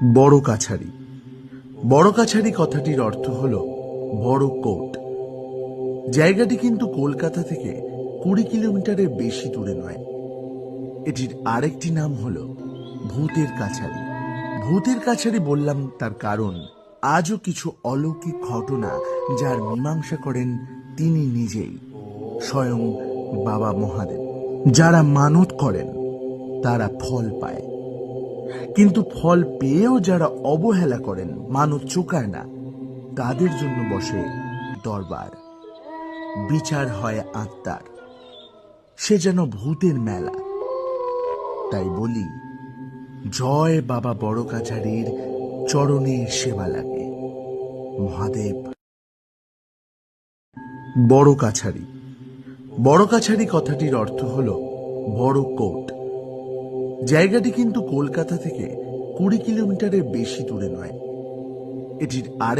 বড় কাছারি। বড় কাছারি কথাটির অর্থ হল বড় কোর্ট। জায়গাটি কিন্তু কলকাতা থেকে 20 কিলোমিটারের বেশি দূরে নয়। এটির আরেকটি নাম হল ভূতের কাছারি। ভূতের কাছারি বললাম তার কারণ আজও কিছু অলৌকিক ঘটনা যার মীমাংসা করেন তিনি নিজেই, স্বয়ং বাবা মহাদেব। যারা মানত করেন তারা ফল পায়, কিন্তু ফল পেয়েও যারা অবহেলা করেন, মানত চোকায় না, তাদের জন্য বসে দরবার। বিচার হয় আত্মার, সে যেন ভূতের মেলা। তাই বলি, জয় বাবা বড় কাছারির, চরণের সেবা লাগে। মহাদেব। বড় কাছারি। বড় কাছারি কথাটির অর্থ হল বড় কোর্ট। জায়গাটি কিন্তু কলকাতা থেকে 20 কিলোমিটারের বেশি দূরে নয়। এটির আরেক